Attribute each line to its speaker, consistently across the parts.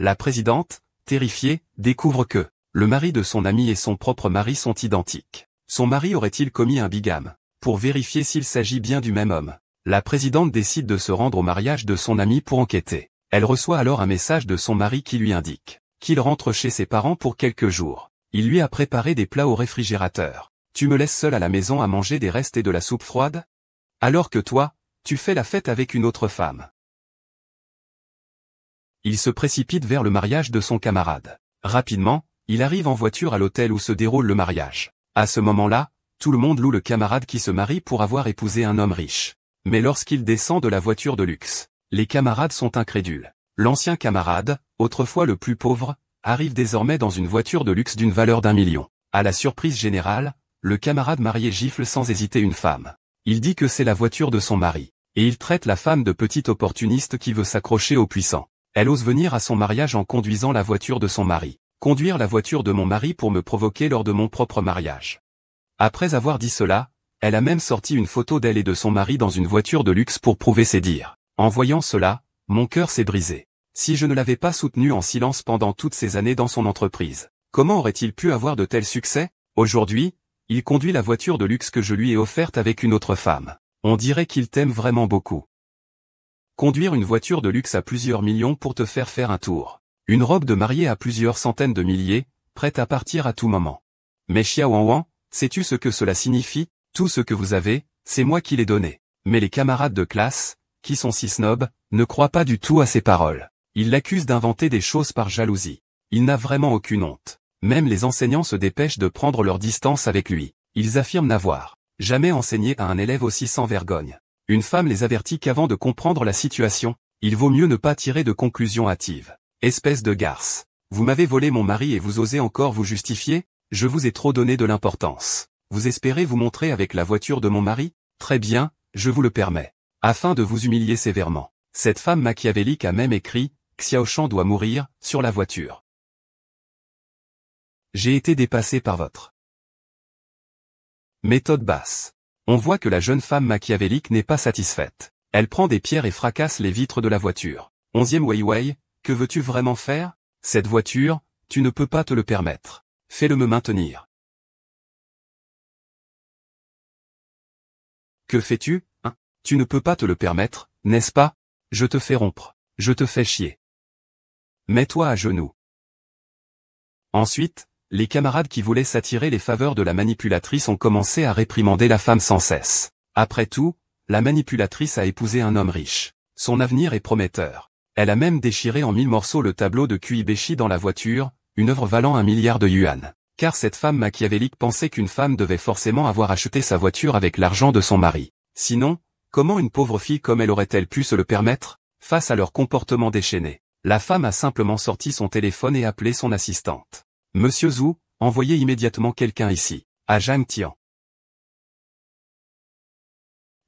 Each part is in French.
Speaker 1: La présidente, terrifiée, découvre que le mari de son ami et son propre mari sont identiques. Son mari aurait-il commis un bigame? Pour vérifier s'il s'agit bien du même homme, la présidente décide de se rendre au mariage de son ami pour enquêter. Elle reçoit alors un message de son mari qui lui indique qu'il rentre chez ses parents pour quelques jours. Il lui a préparé des plats au réfrigérateur. Tu me laisses seul à la maison à manger des restes et de la soupe froide? Alors que toi, tu fais la fête avec une autre femme. Il se précipite vers le mariage de son camarade. Rapidement, il arrive en voiture à l'hôtel où se déroule le mariage. À ce moment-là, tout le monde loue le camarade qui se marie pour avoir épousé un homme riche. Mais lorsqu'il descend de la voiture de luxe, les camarades sont incrédules. L'ancien camarade, autrefois le plus pauvre, arrive désormais dans une voiture de luxe d'une valeur d'1 million. À la surprise générale, le camarade marié gifle sans hésiter une femme. Il dit que c'est la voiture de son mari, et il traite la femme de petite opportuniste qui veut s'accrocher au puissant. Elle ose venir à son mariage en conduisant la voiture de son mari. Conduire la voiture de mon mari pour me provoquer lors de mon propre mariage. Après avoir dit cela, elle a même sorti une photo d'elle et de son mari dans une voiture de luxe pour prouver ses dires. En voyant cela, mon cœur s'est brisé. Si je ne l'avais pas soutenu en silence pendant toutes ces années dans son entreprise, comment aurait-il pu avoir de tels succès? Aujourd'hui, il conduit la voiture de luxe que je lui ai offerte avec une autre femme. On dirait qu'il t'aime vraiment beaucoup. Conduire une voiture de luxe à plusieurs millions pour te faire un tour. Une robe de mariée à plusieurs centaines de milliers, prête à partir à tout moment. Mais Xiaowan, sais-tu ce que cela signifie? Tout ce que vous avez, c'est moi qui l'ai donné. Mais les camarades de classe, qui sont si snobs, ne croient pas du tout à ces paroles. Ils l'accusent d'inventer des choses par jalousie. Il n'a vraiment aucune honte. Même les enseignants se dépêchent de prendre leur distance avec lui. Ils affirment n'avoir jamais enseigné à un élève aussi sans vergogne. Une femme les avertit qu'avant de comprendre la situation, il vaut mieux ne pas tirer de conclusions hâtives. Espèce de garce. Vous m'avez volé mon mari et vous osez encore vous justifier? Je vous ai trop donné de l'importance. Vous espérez vous montrer avec la voiture de mon mari? Très bien, je vous le permets. Afin de vous humilier sévèrement. Cette femme machiavélique a même écrit « Xiaoshan doit mourir » sur la voiture. J'ai été dépassé par votre méthode basse. On voit que la jeune femme machiavélique n'est pas satisfaite. Elle prend des pierres et fracasse les vitres de la voiture. 11e Weiwei, que veux-tu vraiment faire? Cette voiture, tu ne peux pas te le permettre. Fais-le me maintenir. Que fais-tu, hein? Tu ne peux pas te le permettre, n'est-ce pas? Je te fais rompre. Je te fais chier. Mets-toi à genoux. Ensuite, les camarades qui voulaient s'attirer les faveurs de la manipulatrice ont commencé à réprimander la femme sans cesse. Après tout, la manipulatrice a épousé un homme riche. Son avenir est prometteur. Elle a même déchiré en 1000 morceaux le tableau de Kuibeshi dans la voiture, une œuvre valant 1 milliard de yuan. Car cette femme machiavélique pensait qu'une femme devait forcément avoir acheté sa voiture avec l'argent de son mari. Sinon, comment une pauvre fille comme elle aurait-elle pu se le permettre? Face à leur comportement déchaîné, la femme a simplement sorti son téléphone et appelé son assistante. Monsieur Zhu, envoyez immédiatement quelqu'un ici, à Zhang Tian.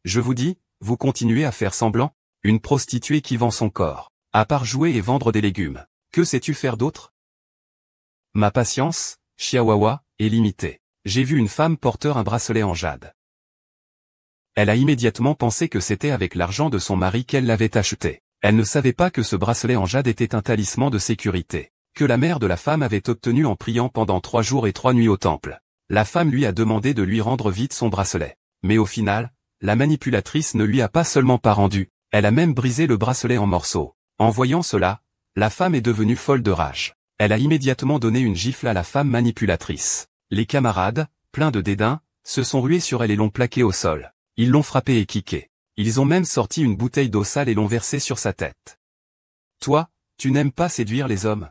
Speaker 1: Je vous dis, vous continuez à faire semblant? Une prostituée qui vend son corps, à part jouer et vendre des légumes. Que sais-tu faire d'autre? Ma patience, Chihuahua, est limitée. J'ai vu une femme porteur un bracelet en jade. Elle a immédiatement pensé que c'était avec l'argent de son mari qu'elle l'avait acheté. Elle ne savait pas que ce bracelet en jade était un talisman de sécurité, que la mère de la femme avait obtenu en priant pendant 3 jours et 3 nuits au temple. La femme lui a demandé de lui rendre vite son bracelet. Mais au final, la manipulatrice ne lui a pas seulement pas rendu, elle a même brisé le bracelet en morceaux. En voyant cela, la femme est devenue folle de rage. Elle a immédiatement donné une gifle à la femme manipulatrice. Les camarades, pleins de dédain, se sont rués sur elle et l'ont plaquée au sol. Ils l'ont frappée et kickée. Ils ont même sorti une bouteille d'eau sale et l'ont versée sur sa tête. Toi, tu n'aimes pas séduire les hommes?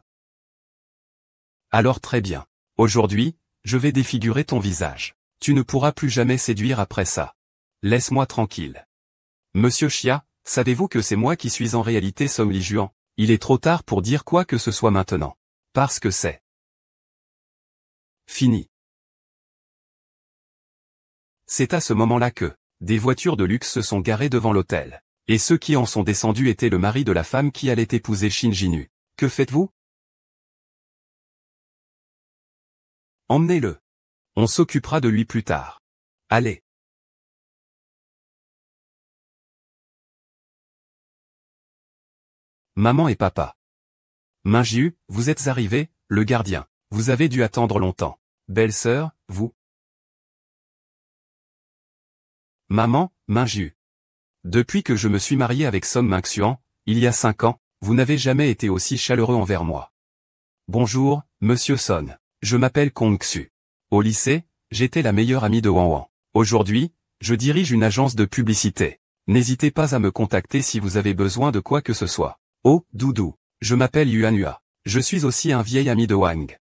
Speaker 1: Alors très bien. Aujourd'hui, je vais défigurer ton visage. Tu ne pourras plus jamais séduire après ça. Laisse-moi tranquille. Monsieur Xia, savez-vous que c'est moi qui suis en réalité Song Lijuan? Il est trop tard pour dire quoi que ce soit maintenant. Parce que c'est fini. C'est à ce moment-là que des voitures de luxe se sont garées devant l'hôtel. Et ceux qui en sont descendus étaient le mari de la femme qui allait épouser Shin Jinu. Que faites-vous? Emmenez-le. On s'occupera de lui plus tard. Allez. Maman et papa. Minjiu, vous êtes arrivé, le gardien. Vous avez dû attendre longtemps. Belle-sœur, vous. Maman, Minjiu. Depuis que je me suis marié avec Son Mingxuan, il y a 5 ans, vous n'avez jamais été aussi chaleureux envers moi. Bonjour, monsieur Son. Je m'appelle Kong Xu. Au lycée, j'étais la meilleure amie de Wang Wang. Aujourd'hui, je dirige une agence de publicité. N'hésitez pas à me contacter si vous avez besoin de quoi que ce soit. Oh, Doudou. Je m'appelle Yuan Hua. Je suis aussi un vieil ami de Wang.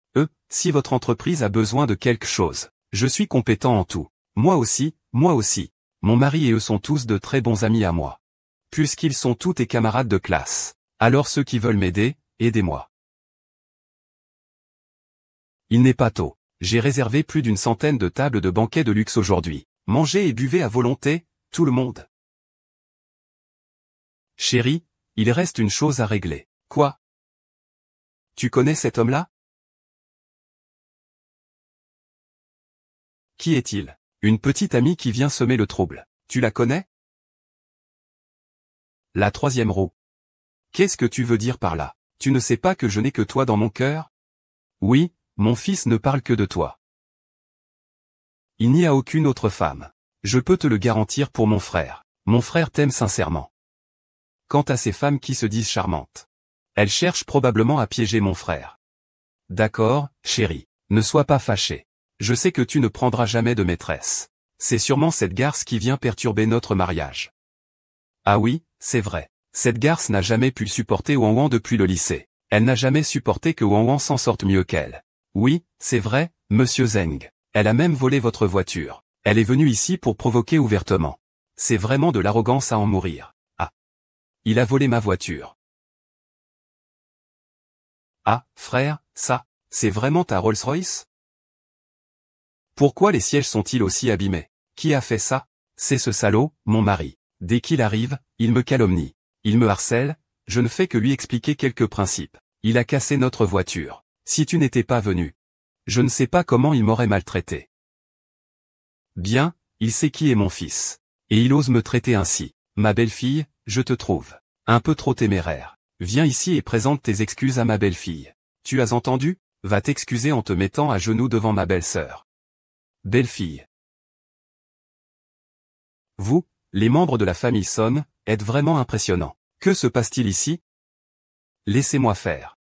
Speaker 1: Si votre entreprise a besoin de quelque chose, je suis compétent en tout. Moi aussi, moi aussi. Mon mari et eux sont tous de très bons amis à moi. Puisqu'ils sont tous tes camarades de classe. Alors ceux qui veulent m'aider, aidez-moi. Il n'est pas tôt. J'ai réservé plus d'une centaine de tables de banquets de luxe aujourd'hui. Mangez et buvez à volonté, tout le monde. Chérie, il reste une chose à régler. Quoi? Tu connais cet homme-là? Qui est-il? Une petite amie qui vient semer le trouble. Tu la connais? La troisième roue. Qu'est-ce que tu veux dire par là? Tu ne sais pas que je n'ai que toi dans mon cœur? Oui, mon fils ne parle que de toi. Il n'y a aucune autre femme. Je peux te le garantir pour mon frère. Mon frère t'aime sincèrement. Quant à ces femmes qui se disent charmantes, elles cherchent probablement à piéger mon frère. D'accord, chérie, ne sois pas fâchée. Je sais que tu ne prendras jamais de maîtresse. C'est sûrement cette garce qui vient perturber notre mariage. Ah oui, c'est vrai. Cette garce n'a jamais pu supporter Wang Wang depuis le lycée. Elle n'a jamais supporté que Wang Wang s'en sorte mieux qu'elle. Oui, c'est vrai, monsieur Zeng. Elle a même volé votre voiture. Elle est venue ici pour provoquer ouvertement. C'est vraiment de l'arrogance à en mourir. Ah. Il a volé ma voiture. Ah, frère, ça, c'est vraiment ta Rolls-Royce? Pourquoi les sièges sont-ils aussi abîmés? Qui a fait ça? C'est ce salaud, mon mari. Dès qu'il arrive, il me calomnie. Il me harcèle, je ne fais que lui expliquer quelques principes. Il a cassé notre voiture. Si tu n'étais pas venu, je ne sais pas comment il m'aurait maltraité. Bien, il sait qui est mon fils. Et il ose me traiter ainsi. Ma belle-fille, je te trouve un peu trop téméraire. Viens ici et présente tes excuses à ma belle-fille. Tu as entendu? Va t'excuser en te mettant à genoux devant ma belle-sœur. Belle-fille. Vous, les membres de la famille Son, êtes vraiment impressionnants. Que se passe-t-il ici? Laissez-moi faire.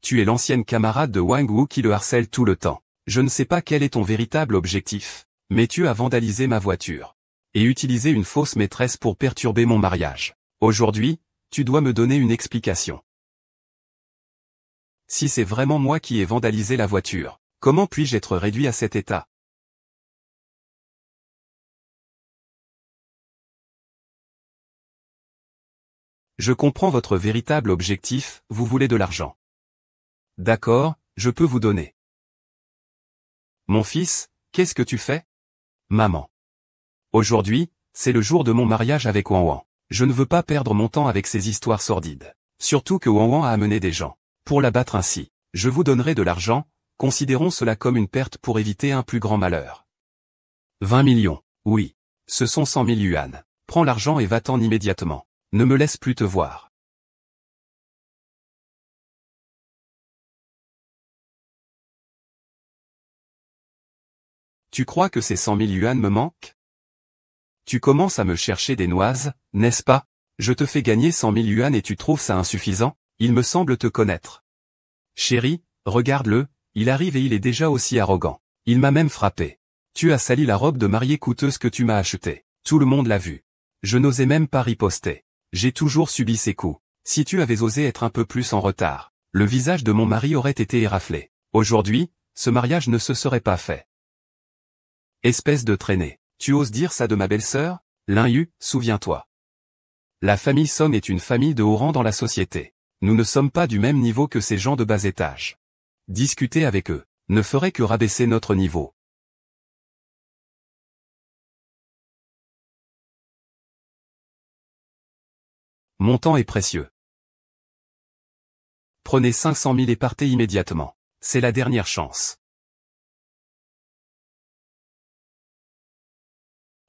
Speaker 1: Tu es l'ancienne camarade de Wang Wu qui le harcèle tout le temps. Je ne sais pas quel est ton véritable objectif, mais tu as vandalisé ma voiture. Et utilisé une fausse maîtresse pour perturber mon mariage. Aujourd'hui, tu dois me donner une explication. Si c'est vraiment moi qui ai vandalisé la voiture, comment puis-je être réduit à cet état? Je comprends votre véritable objectif, vous voulez de l'argent. D'accord, je peux vous donner. Mon fils, qu'est-ce que tu fais? Maman. Aujourd'hui, c'est le jour de mon mariage avec Wang Wang. Je ne veux pas perdre mon temps avec ces histoires sordides. Surtout que Wang Wang a amené des gens. Pour l'abattre ainsi, je vous donnerai de l'argent, considérons cela comme une perte pour éviter un plus grand malheur. 20 millions, oui. Ce sont 100 000 yuan. Prends l'argent et va-t'en immédiatement. Ne me laisse plus te voir. Tu crois que ces 100 000 yuan me manquent? Tu commences à me chercher des noises, n'est-ce pas? Je te fais gagner 100 000 yuan et tu trouves ça insuffisant? Il me semble te connaître. Chérie, regarde-le, il arrive et il est déjà aussi arrogant. Il m'a même frappé. Tu as sali la robe de mariée coûteuse que tu m'as achetée. Tout le monde l'a vu. Je n'osais même pas riposter. J'ai toujours subi ces coups. Si tu avais osé être un peu plus en retard, le visage de mon mari aurait été éraflé. Aujourd'hui, ce mariage ne se serait pas fait. Espèce de traînée. Tu oses dire ça de ma belle-sœur? Lin Yu, souviens-toi. La famille Son est une famille de haut rang dans la société. Nous ne sommes pas du même niveau que ces gens de bas étage. Discuter avec eux ne ferait que rabaisser notre niveau. Mon temps est précieux. Prenez 500 000 et partez immédiatement. C'est la dernière chance.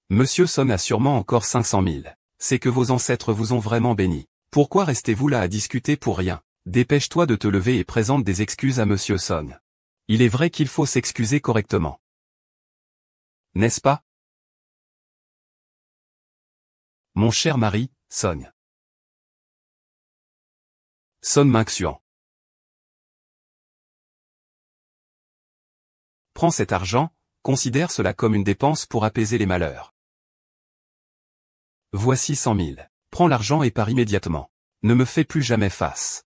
Speaker 1: Monsieur Son a sûrement encore 500 000. C'est que vos ancêtres vous ont vraiment béni. Pourquoi restez-vous là à discuter pour rien? Dépêche-toi de te lever et présente des excuses à Monsieur Son. Il est vrai qu'il faut s'excuser correctement. N'est-ce pas? Mon cher mari, Son. Son Mingxuan. Prends cet argent, considère cela comme une dépense pour apaiser les malheurs. Voici 100 000. Prends l'argent et pars immédiatement. Ne me fais plus jamais face.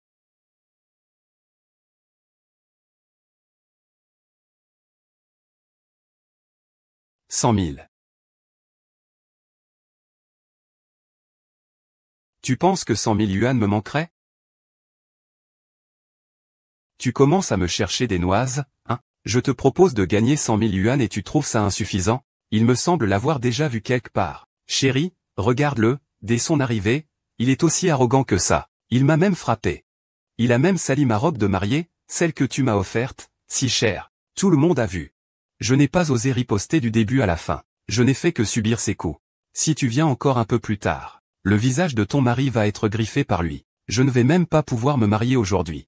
Speaker 1: « 100 000. Tu penses que 100 000 yuan me manqueraient? Tu commences à me chercher des noises, hein? Je te propose de gagner 100 000 yuan et tu trouves ça insuffisant? Il me semble l'avoir déjà vu quelque part. Chérie, regarde-le, dès son arrivée, il est aussi arrogant que ça. Il m'a même frappé. Il a même sali ma robe de mariée, celle que tu m'as offerte, si chère. Tout le monde a vu. Je n'ai pas osé riposter du début à la fin. Je n'ai fait que subir ses coups. Si tu viens encore un peu plus tard, le visage de ton mari va être griffé par lui. Je ne vais même pas pouvoir me marier aujourd'hui.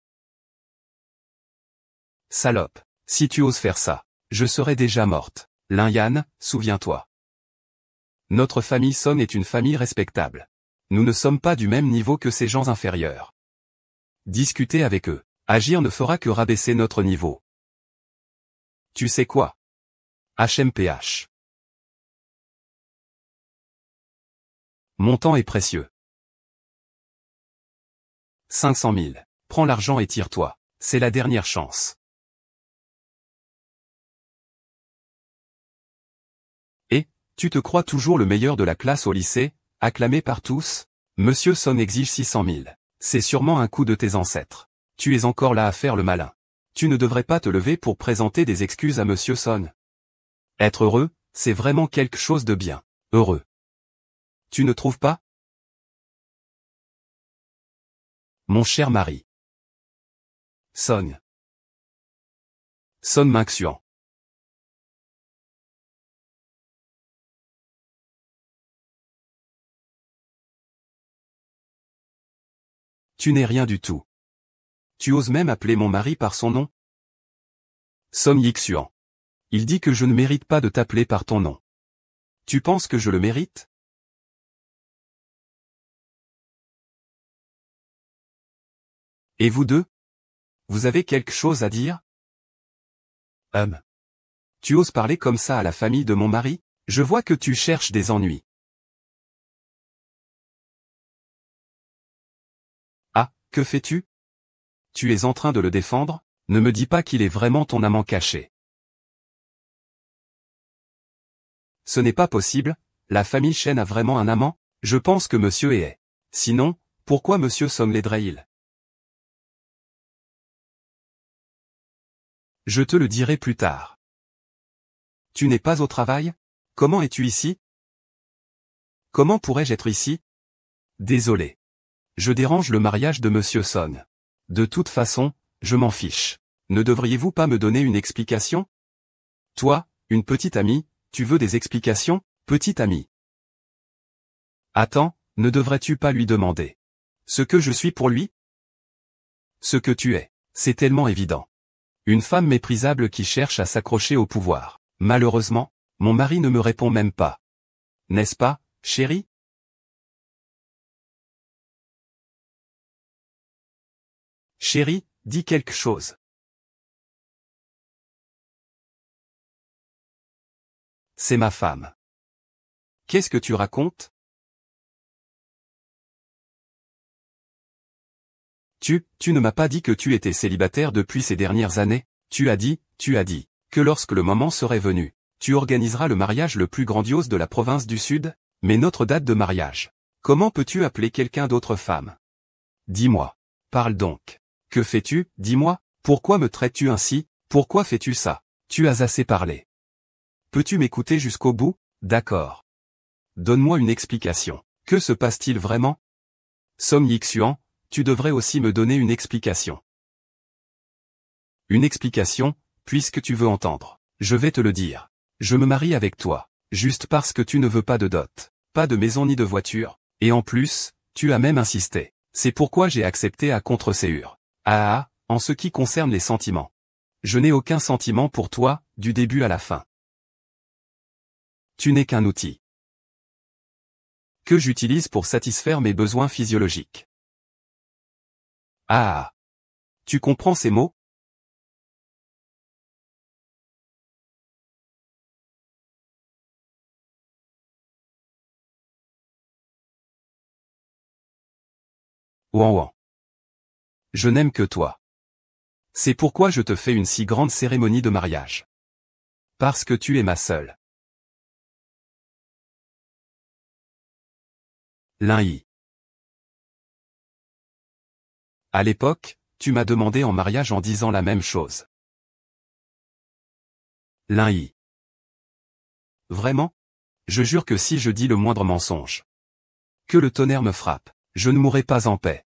Speaker 1: Salope. Si tu oses faire ça, je serai déjà morte. Lin Yan, souviens-toi. Notre famille Son est une famille respectable. Nous ne sommes pas du même niveau que ces gens inférieurs. Discuter avec eux, agir ne fera que rabaisser notre niveau. Tu sais quoi? HMPH. Mon temps est précieux. 500 000. Prends l'argent et tire-toi. C'est la dernière chance. Et, tu te crois toujours le meilleur de la classe au lycée, acclamé par tous? Monsieur Son exige 600 000. C'est sûrement un coup de tes ancêtres. Tu es encore là à faire le malin. Tu ne devrais pas te lever pour présenter des excuses à Monsieur Son. Être heureux, c'est vraiment quelque chose de bien. Heureux. Tu ne trouves pas? Mon cher mari. Son. Son Mingxuan. Tu n'es rien du tout. Tu oses même appeler mon mari par son nom? Son Yixuan. Il dit que je ne mérite pas de t'appeler par ton nom. Tu penses que je le mérite? Et vous deux? Vous avez quelque chose à dire? Tu oses parler comme ça à la famille de mon mari? Je vois que tu cherches des ennuis. Ah, que fais-tu? Tu es en train de le défendre? Ne me dis pas qu'il est vraiment ton amant caché. Ce n'est pas possible, la famille Chen a vraiment un amant? Je pense que monsieur est. Sinon, pourquoi monsieur Son l'aiderait-il? Je te le dirai plus tard. Tu n'es pas au travail? Comment es-tu ici? Comment pourrais-je être ici? Désolé. Je dérange le mariage de monsieur Son. De toute façon, je m'en fiche. Ne devriez-vous pas me donner une explication? Toi, une petite amie, tu veux des explications, petite amie? Attends, ne devrais-tu pas lui demander ce que je suis pour lui? Ce que tu es, c'est tellement évident. Une femme méprisable qui cherche à s'accrocher au pouvoir. Malheureusement, mon mari ne me répond même pas. N'est-ce pas, chérie? Chérie, dis quelque chose. C'est ma femme. Qu'est-ce que tu racontes? Tu ne m'as pas dit que tu étais célibataire depuis ces dernières années? Tu as dit que lorsque le moment serait venu, tu organiseras le mariage le plus grandiose de la province du Sud, mais notre date de mariage. Comment peux-tu appeler quelqu'un d'autre femme? Dis-moi. Parle donc. Que fais-tu? Dis-moi. Pourquoi me traites-tu ainsi? Pourquoi fais-tu ça? Tu as assez parlé. Peux-tu m'écouter jusqu'au bout? D'accord. Donne-moi une explication. Que se passe-t-il vraiment? Son Yixuan, tu devrais aussi me donner une explication. Une explication, puisque tu veux entendre. Je vais te le dire. Je me marie avec toi, juste parce que tu ne veux pas de dot, pas de maison ni de voiture. Et en plus, tu as même insisté. C'est pourquoi j'ai accepté à contre-séure. En ce qui concerne les sentiments. Je n'ai aucun sentiment pour toi, du début à la fin. Tu n'es qu'un outil que j'utilise pour satisfaire mes besoins physiologiques. Tu comprends ces mots? Ouan. Je n'aime que toi. C'est pourquoi je te fais une si grande cérémonie de mariage. Parce que tu es ma seule. L'un. À l'époque, tu m'as demandé en mariage en disant la même chose. L'un. Vraiment? Je jure que si je dis le moindre mensonge, que le tonnerre me frappe, je ne mourrai pas en paix.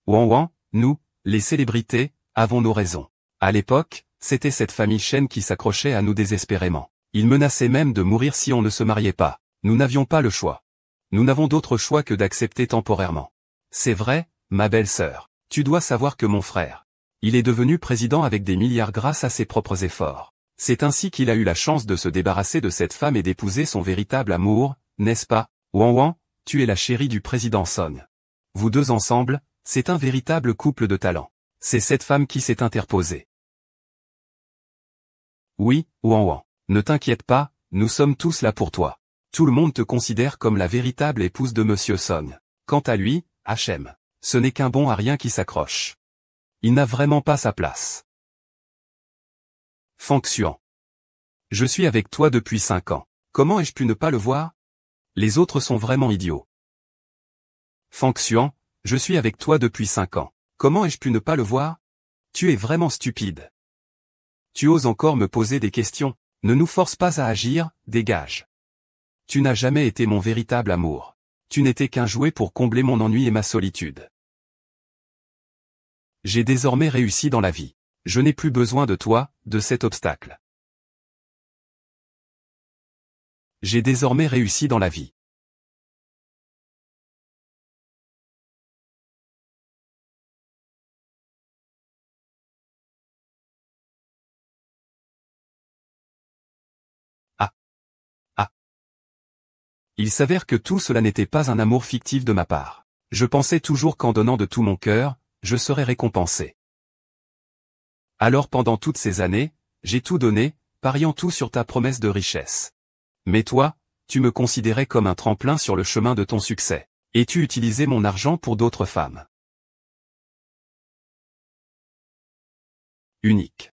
Speaker 1: Ouan, nous, les célébrités, avons nos raisons. À l'époque, c'était cette famille Chen qui s'accrochait à nous désespérément. Ils menaçaient même de mourir si on ne se mariait pas. Nous n'avions pas le choix. Nous n'avons d'autre choix que d'accepter temporairement. C'est vrai, ma belle-sœur. Tu dois savoir que mon frère, il est devenu président avec des milliards grâce à ses propres efforts. C'est ainsi qu'il a eu la chance de se débarrasser de cette femme et d'épouser son véritable amour, n'est-ce pas? Ouan, tu es la chérie du président Song. Vous deux ensemble, c'est un véritable couple de talent. C'est cette femme qui s'est interposée. Oui, Ouan. Ne t'inquiète pas, nous sommes tous là pour toi. Tout le monde te considère comme la véritable épouse de Monsieur Song. Quant à lui, HM, ce n'est qu'un bon à rien qui s'accroche. Il n'a vraiment pas sa place. Fonction. Je suis avec toi depuis 5 ans. Comment ai-je pu ne pas le voir? Les autres sont vraiment idiots. Fonction, je suis avec toi depuis 5 ans. Comment ai-je pu ne pas le voir? Tu es vraiment stupide. Tu oses encore me poser des questions? Ne nous force pas à agir, dégage. Tu n'as jamais été mon véritable amour. Tu n'étais qu'un jouet pour combler mon ennui et ma solitude. J'ai désormais réussi dans la vie. Je n'ai plus besoin de toi, de cet obstacle. J'ai désormais réussi dans la vie. Il s'avère que tout cela n'était pas un amour fictif de ma part. Je pensais toujours qu'en donnant de tout mon cœur, je serais récompensé. Alors pendant toutes ces années, j'ai tout donné, pariant tout sur ta promesse de richesse. Mais toi, tu me considérais comme un tremplin sur le chemin de ton succès, et tu utilisais mon argent pour d'autres femmes. Unique.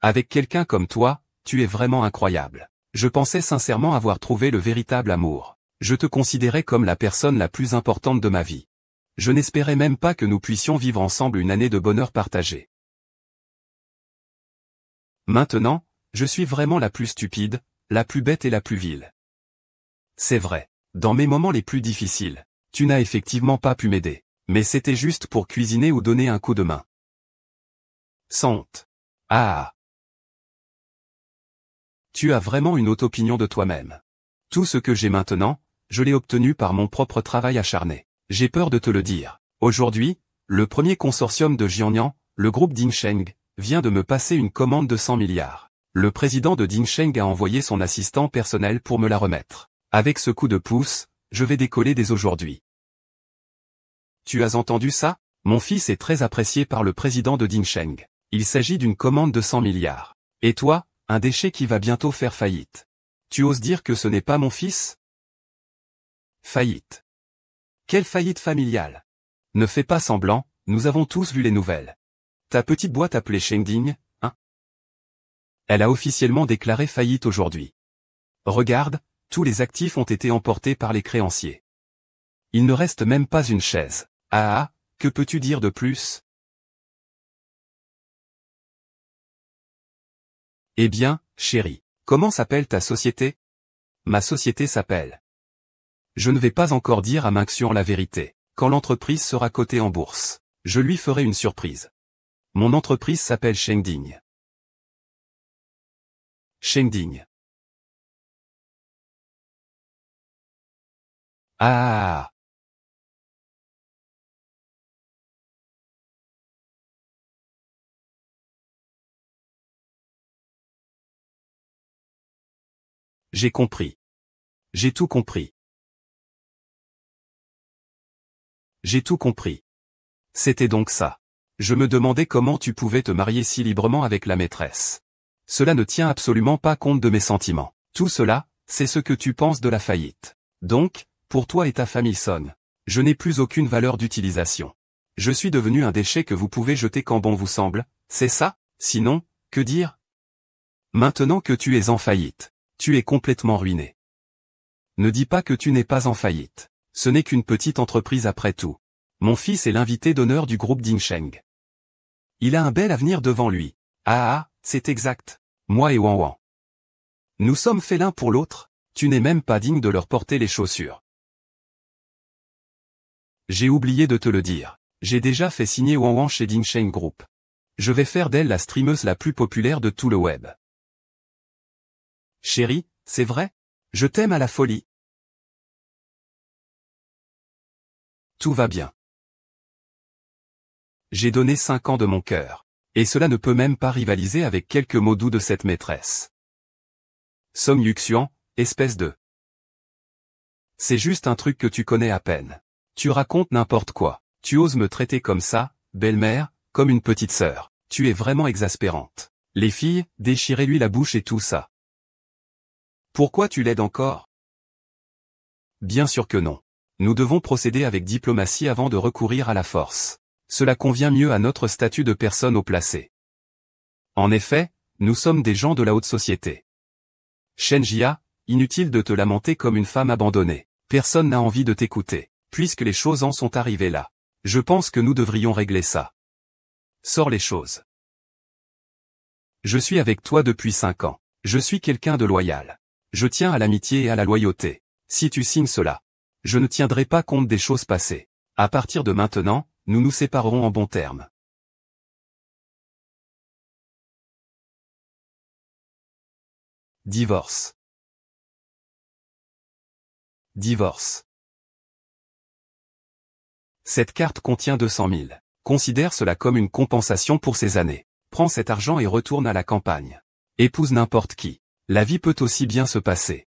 Speaker 1: Avec quelqu'un comme toi, tu es vraiment incroyable. Je pensais sincèrement avoir trouvé le véritable amour. Je te considérais comme la personne la plus importante de ma vie. Je n'espérais même pas que nous puissions vivre ensemble une année de bonheur partagé. Maintenant, je suis vraiment la plus stupide, la plus bête et la plus vile. C'est vrai. Dans mes moments les plus difficiles, tu n'as effectivement pas pu m'aider. Mais c'était juste pour cuisiner ou donner un coup de main. Sans honte. Tu as vraiment une haute opinion de toi-même. Tout ce que j'ai maintenant, je l'ai obtenu par mon propre travail acharné. J'ai peur de te le dire. Aujourd'hui, le premier consortium de Jiangnan, le groupe Dingsheng, vient de me passer une commande de 100 milliards. Le président de Dingsheng a envoyé son assistant personnel pour me la remettre. Avec ce coup de pouce, je vais décoller dès aujourd'hui. Tu as entendu ça? Mon fils est très apprécié par le président de Dingsheng. Il s'agit d'une commande de 100 milliards. Et toi, un déchet qui va bientôt faire faillite. Tu oses dire que ce n'est pas mon fils? Faillite. Quelle faillite familiale? Ne fais pas semblant, nous avons tous vu les nouvelles. Ta petite boîte appelée Shengding, hein? Elle a officiellement déclaré faillite aujourd'hui. Regarde, tous les actifs ont été emportés par les créanciers. Il ne reste même pas une chaise. Que peux-tu dire de plus? Eh bien, chérie, comment s'appelle ta société? Ma société s'appelle. Je ne vais pas encore dire à Minxion la vérité. Quand l'entreprise sera cotée en bourse, je lui ferai une surprise. Mon entreprise s'appelle Shengding. Chengding. Ah. J'ai compris. J'ai tout compris. J'ai tout compris. C'était donc ça. Je me demandais comment tu pouvais te marier si librement avec la maîtresse. Cela ne tient absolument pas compte de mes sentiments. Tout cela, c'est ce que tu penses de la faillite. Donc, pour toi et ta famille Son, je n'ai plus aucune valeur d'utilisation. Je suis devenu un déchet que vous pouvez jeter quand bon vous semble, c'est ça? Sinon, que dire? Maintenant que tu es en faillite, tu es complètement ruiné. Ne dis pas que tu n'es pas en faillite. Ce n'est qu'une petite entreprise après tout. Mon fils est l'invité d'honneur du groupe Dingsheng. Il a un bel avenir devant lui. Ah, c'est exact. Moi et Wang Wang. Nous sommes faits l'un pour l'autre, tu n'es même pas digne de leur porter les chaussures. J'ai oublié de te le dire. J'ai déjà fait signer Wang Wang chez Dingsheng Group. Je vais faire d'elle la streameuse la plus populaire de tout le web. Chérie, c'est vrai? Je t'aime à la folie. Tout va bien. J'ai donné 5 ans de mon cœur. Et cela ne peut même pas rivaliser avec quelques mots doux de cette maîtresse. Song Yuxian, espèce de... C'est juste un truc que tu connais à peine. Tu racontes n'importe quoi. Tu oses me traiter comme ça, belle-mère, comme une petite sœur. Tu es vraiment exaspérante. Les filles, déchirez-lui la bouche et tout ça. Pourquoi tu l'aides encore? Bien sûr que non. Nous devons procéder avec diplomatie avant de recourir à la force. Cela convient mieux à notre statut de personne haut placée. En effet, nous sommes des gens de la haute société. Shen Jia, inutile de te lamenter comme une femme abandonnée. Personne n'a envie de t'écouter. Puisque les choses en sont arrivées là. Je pense que nous devrions régler ça. Sors les choses. Je suis avec toi depuis 5 ans. Je suis quelqu'un de loyal. Je tiens à l'amitié et à la loyauté. Si tu signes cela, je ne tiendrai pas compte des choses passées. À partir de maintenant, nous nous séparerons en bons termes. Divorce. Divorce. Cette carte contient 200 000. Considère cela comme une compensation pour ces années. Prends cet argent et retourne à la campagne. Épouse n'importe qui. La vie peut aussi bien se passer.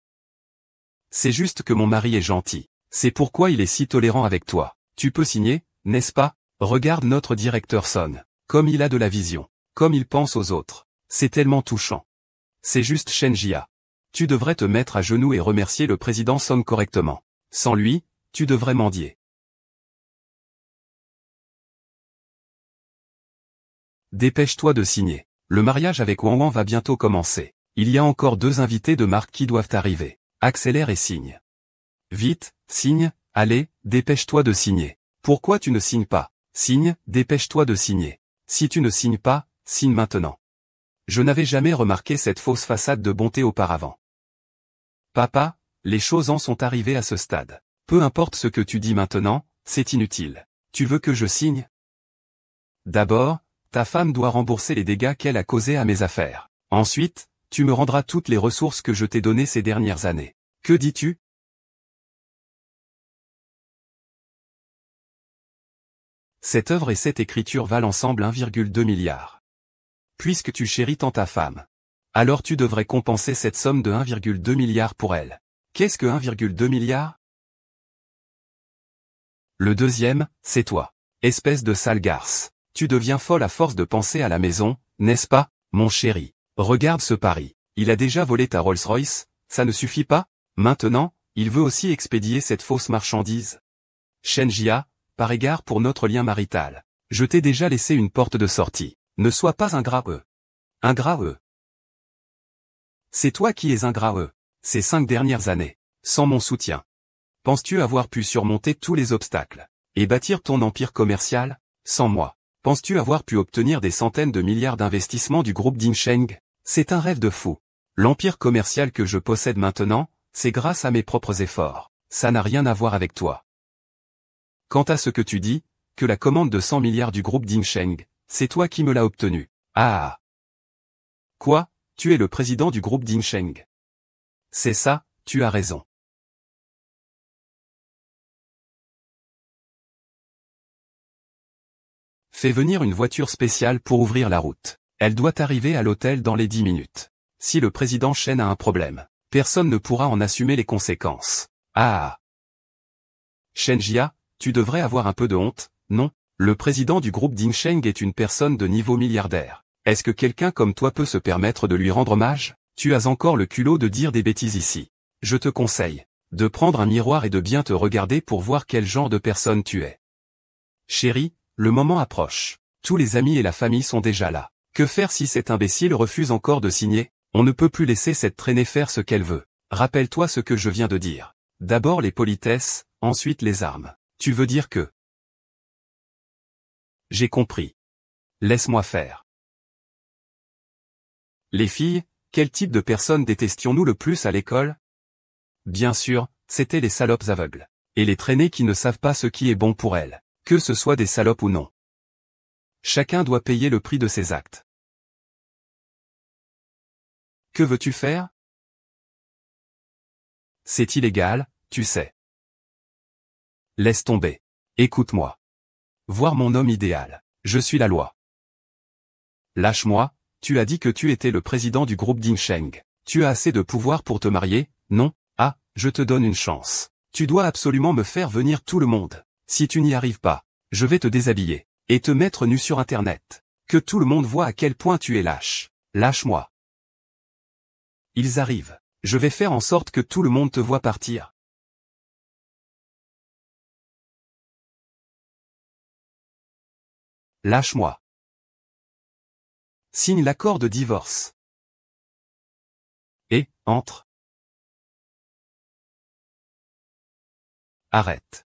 Speaker 1: C'est juste que mon mari est gentil. C'est pourquoi il est si tolérant avec toi. Tu peux signer, n'est-ce pas? Regarde notre directeur Son. Comme il a de la vision. Comme il pense aux autres. C'est tellement touchant. C'est juste Shen Jia. Tu devrais te mettre à genoux et remercier le président Son correctement. Sans lui, tu devrais mendier. Dépêche-toi de signer. Le mariage avec Wang Wang va bientôt commencer. Il y a encore 2 invités de marque qui doivent arriver. Accélère et signe. Vite, signe, allez, dépêche-toi de signer. Pourquoi tu ne signes pas? Signe, dépêche-toi de signer. Si tu ne signes pas, signe maintenant. Je n'avais jamais remarqué cette fausse façade de bonté auparavant. Papa, les choses en sont arrivées à ce stade. Peu importe ce que tu dis maintenant, c'est inutile. Tu veux que je signe? D'abord, ta femme doit rembourser les dégâts qu'elle a causés à mes affaires. Ensuite, tu me rendras toutes les ressources que je t'ai données ces dernières années. Que dis-tu? Cette œuvre et cette écriture valent ensemble 1,2 milliard. Puisque tu chéris tant ta femme, alors tu devrais compenser cette somme de 1,2 milliard pour elle. Qu'est-ce que 1,2 milliard? Le deuxième, c'est toi. Espèce de sale garce. Tu deviens folle à force de penser à la maison, n'est-ce pas, mon chéri? Regarde ce pari. Il a déjà volé ta Rolls-Royce, ça ne suffit pas? Maintenant, il veut aussi expédier cette fausse marchandise. Shen Jia, par égard pour notre lien marital, je t'ai déjà laissé une porte de sortie. Ne sois pas ingrat. Ingrat. C'est toi qui es ingrat. Ces 5 dernières années, sans mon soutien. Penses-tu avoir pu surmonter tous les obstacles et bâtir ton empire commercial? Sans moi, penses-tu avoir pu obtenir des centaines de milliards d'investissements du groupe Dingsheng? C'est un rêve de fou. L'empire commercial que je possède maintenant, c'est grâce à mes propres efforts. Ça n'a rien à voir avec toi. Quant à ce que tu dis, que la commande de 100 milliards du groupe Dingsheng, c'est toi qui me l'as obtenue. Ah. Quoi? tu es le président du groupe Dingsheng. C'est ça, tu as raison. Fais venir une voiture spéciale pour ouvrir la route. Elle doit arriver à l'hôtel dans les 10 minutes. Si le président Chen a un problème, personne ne pourra en assumer les conséquences. Ah. Chen Jia, tu devrais avoir un peu de honte, non? Le président du groupe Dingsheng est une personne de niveau milliardaire. Est-ce que quelqu'un comme toi peut se permettre de lui rendre hommage? Tu as encore le culot de dire des bêtises ici. Je te conseille de prendre un miroir et de bien te regarder pour voir quel genre de personne tu es. Chérie, le moment approche. Tous les amis et la famille sont déjà là. Que faire si cet imbécile refuse encore de signer? On ne peut plus laisser cette traînée faire ce qu'elle veut. Rappelle-toi ce que je viens de dire. D'abord les politesses, ensuite les armes. Tu veux dire que... J'ai compris. Laisse-moi faire. Les filles, quel type de personnes détestions-nous le plus à l'école? Bien sûr, c'étaient les salopes aveugles. Et les traînées qui ne savent pas ce qui est bon pour elles. Que ce soit des salopes ou non. Chacun doit payer le prix de ses actes. Que veux-tu faire? C'est illégal, tu sais. Laisse tomber. Écoute-moi. Voir mon homme idéal. Je suis la loi. Lâche-moi, tu as dit que tu étais le président du groupe Dingsheng. Tu as assez de pouvoir pour te marier, non? Ah, je te donne une chance. Tu dois absolument me faire venir tout le monde. Si tu n'y arrives pas, je vais te déshabiller, et te mettre nu sur Internet. Que tout le monde voit à quel point tu es lâche. Lâche-moi. Ils arrivent. Je vais faire en sorte que tout le monde te voit partir. Lâche-moi. Signe l'accord de divorce. Et, entre. Arrête.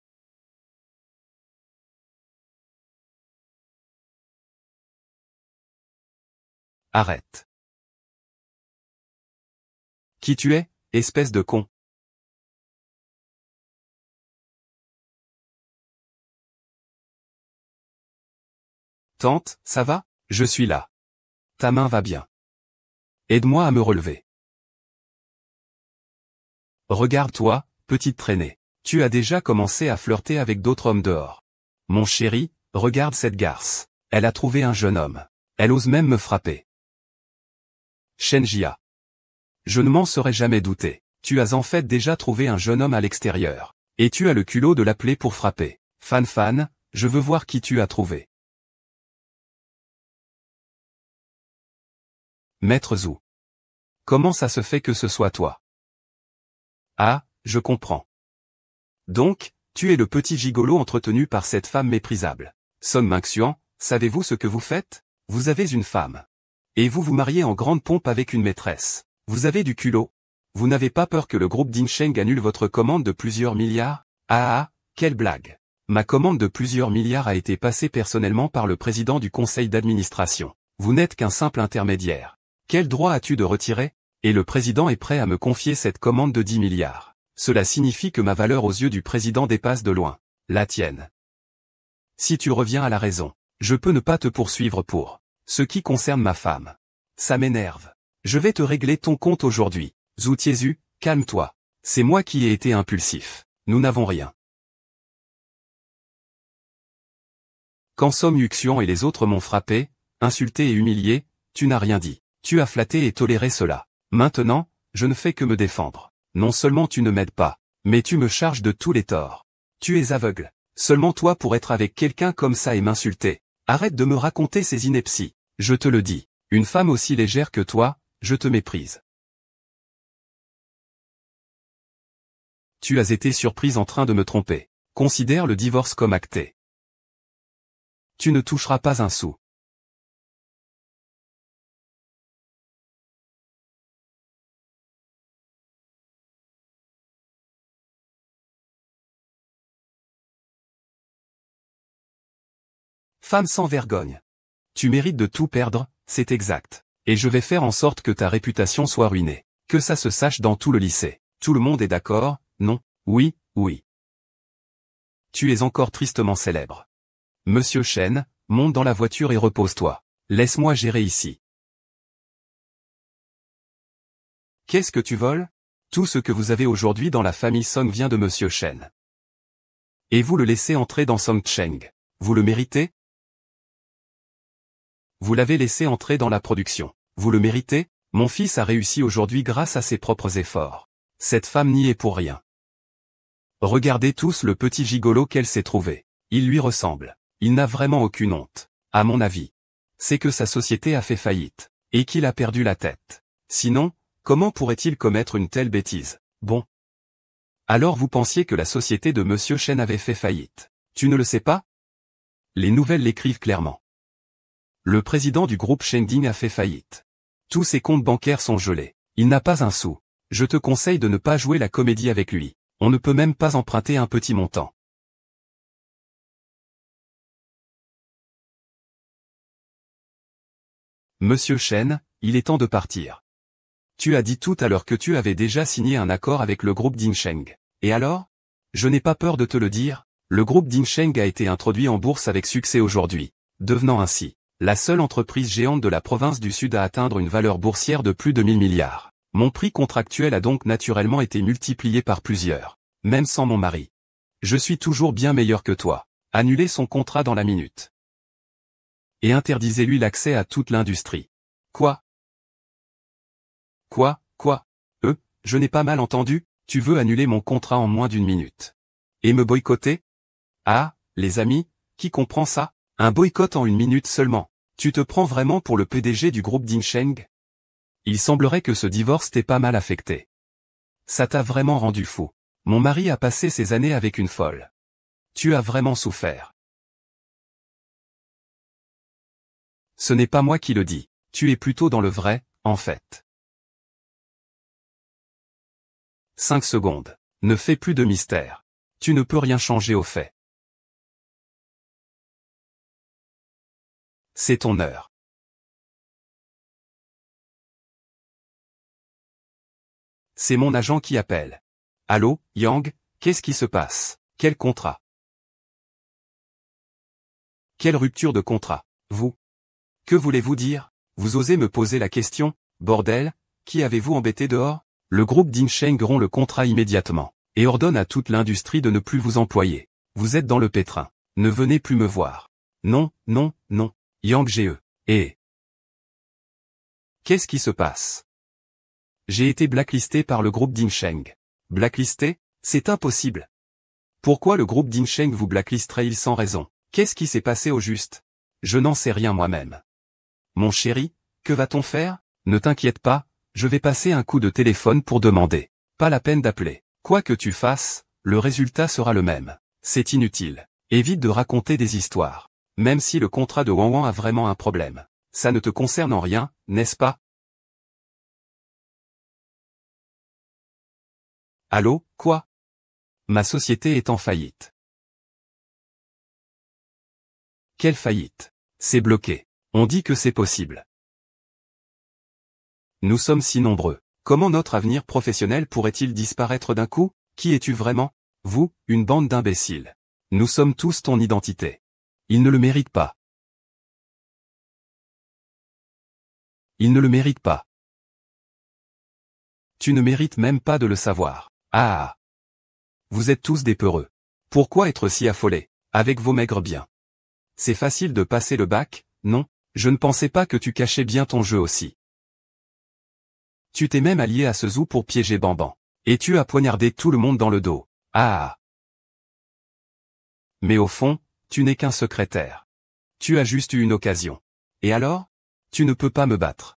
Speaker 1: Arrête. Qui tu es, espèce de con? Tante, ça va? Je suis là. Ta main va bien. Aide-moi à me relever. Regarde-toi, petite traînée. Tu as déjà commencé à flirter avec d'autres hommes dehors. Mon chéri, regarde cette garce. Elle a trouvé un jeune homme. Elle ose même me frapper. Chen Jia. Je ne m'en serais jamais douté. Tu as en fait déjà trouvé un jeune homme à l'extérieur. Et tu as le culot de l'appeler pour frapper. Fan fan, je veux voir qui tu as trouvé. Maître Zhu. Comment ça se fait que ce soit toi? Ah, je comprends. Donc, tu es le petit gigolo entretenu par cette femme méprisable. Son Minxian, savez-vous ce que vous faites? Vous avez une femme. Et vous vous mariez en grande pompe avec une maîtresse. Vous avez du culot. Vous n'avez pas peur que le groupe Dingsheng annule votre commande de plusieurs milliards? Ah, quelle blague. Ma commande de plusieurs milliards a été passée personnellement par le président du conseil d'administration. Vous n'êtes qu'un simple intermédiaire. Quel droit as-tu de retirer? Et le président est prêt à me confier cette commande de 10 milliards. Cela signifie que ma valeur aux yeux du président dépasse de loin la tienne. Si tu reviens à la raison, je peux ne pas te poursuivre pour ce qui concerne ma femme. Ça m'énerve. Je vais te régler ton compte aujourd'hui. Zhu Tiezu, calme-toi. C'est moi qui ai été impulsif. Nous n'avons rien. Quand Som Yuxian et les autres m'ont frappé, insulté et humilié, tu n'as rien dit. Tu as flatté et toléré cela. Maintenant, je ne fais que me défendre. Non seulement tu ne m'aides pas, mais tu me charges de tous les torts. Tu es aveugle. Seulement toi pour être avec quelqu'un comme ça et m'insulter. Arrête de me raconter ces inepties. Je te le dis. Une femme aussi légère que toi, je te méprise. Tu as été surprise en train de me tromper. Considère le divorce comme acté. Tu ne toucheras pas un sou. Femme sans vergogne. Tu mérites de tout perdre, c'est exact. Et je vais faire en sorte que ta réputation soit ruinée. Que ça se sache dans tout le lycée. Tout le monde est d'accord, non? Oui, oui. Tu es encore tristement célèbre. Monsieur Chen, monte dans la voiture et repose-toi. Laisse-moi gérer ici. Qu'est-ce que tu voles? Tout ce que vous avez aujourd'hui dans la famille Song vient de Monsieur Shen. Et vous le laissez entrer dans Song Cheng. Vous le méritez? Vous l'avez laissé entrer dans la production. Vous le méritez? Mon fils a réussi aujourd'hui grâce à ses propres efforts. Cette femme n'y est pour rien. Regardez tous le petit gigolo qu'elle s'est trouvé. Il lui ressemble. Il n'a vraiment aucune honte. À mon avis. C'est que sa société a fait faillite. Et qu'il a perdu la tête. Sinon, comment pourrait-il commettre une telle bêtise? Bon. Alors vous pensiez que la société de Monsieur Shen avait fait faillite. Tu ne le sais pas? Les nouvelles l'écrivent clairement. Le président du groupe Shengding a fait faillite. Tous ses comptes bancaires sont gelés. Il n'a pas un sou. Je te conseille de ne pas jouer la comédie avec lui. On ne peut même pas emprunter un petit montant. Monsieur Shen, il est temps de partir. Tu as dit tout à l'heure que tu avais déjà signé un accord avec le groupe Dingsheng. Et alors? Je n'ai pas peur de te le dire, le groupe Dingsheng a été introduit en bourse avec succès aujourd'hui, devenant ainsi la seule entreprise géante de la province du Sud à atteindre une valeur boursière de plus de 1000 milliards. Mon prix contractuel a donc naturellement été multiplié par plusieurs, même sans mon mari. Je suis toujours bien meilleur que toi. Annulez son contrat dans la minute. Et interdisez-lui l'accès à toute l'industrie. Quoi? Quoi? Je n'ai pas mal entendu, tu veux annuler mon contrat en moins d'une minute. Et me boycotter? Ah, les amis, qui comprend ça? Un boycott en une minute seulement. Tu te prends vraiment pour le PDG du groupe Dingsheng? Il semblerait que ce divorce t'ait pas mal affecté. Ça t'a vraiment rendu fou. Mon mari a passé ses années avec une folle. Tu as vraiment souffert. Ce n'est pas moi qui le dis. Tu es plutôt dans le vrai, en fait. 5 secondes. Ne fais plus de mystère. Tu ne peux rien changer au fait. C'est ton heure. C'est mon agent qui appelle. Allô, Yang, qu'est-ce qui se passe? Quel contrat? Quelle rupture de contrat? Vous? Que voulez-vous dire? Vous osez me poser la question? Bordel, qui avez-vous embêté dehors? Le groupe Dingsheng rompt le contrat immédiatement, et ordonne à toute l'industrie de ne plus vous employer. Vous êtes dans le pétrin. Ne venez plus me voir. Non. Yang Ge. Et qu'est-ce qui se passe? J'ai été blacklisté par le groupe Dingsheng. Blacklisté? C'est impossible. Pourquoi le groupe Dingsheng vous blacklisterait-il sans raison? Qu'est-ce qui s'est passé au juste? Je n'en sais rien moi-même. Mon chéri, que va-t-on faire? Ne t'inquiète pas, je vais passer un coup de téléphone pour demander. Pas la peine d'appeler. Quoi que tu fasses, le résultat sera le même. C'est inutile. Évite de raconter des histoires. Même si le contrat de Wang Wang a vraiment un problème. Ça ne te concerne en rien, n'est-ce pas? Allô, quoi? Ma société est en faillite. Quelle faillite? C'est bloqué. On dit que c'est possible. Nous sommes si nombreux. Comment notre avenir professionnel pourrait-il disparaître d'un coup? Qui es-tu vraiment? Vous, une bande d'imbéciles. Nous sommes tous ton identité. Il ne le mérite pas. Il ne le mérite pas. Tu ne mérites même pas de le savoir. Ah! Vous êtes tous des peureux. Pourquoi être si affolés, avec vos maigres biens? C'est facile de passer le bac, non? Je ne pensais pas que tu cachais bien ton jeu aussi. Tu t'es même allié à ce zoo pour piéger Bamban. Et tu as poignardé tout le monde dans le dos. Ah! Mais au fond, tu n'es qu'un secrétaire. Tu as juste eu une occasion. Et alors? Tu ne peux pas me battre.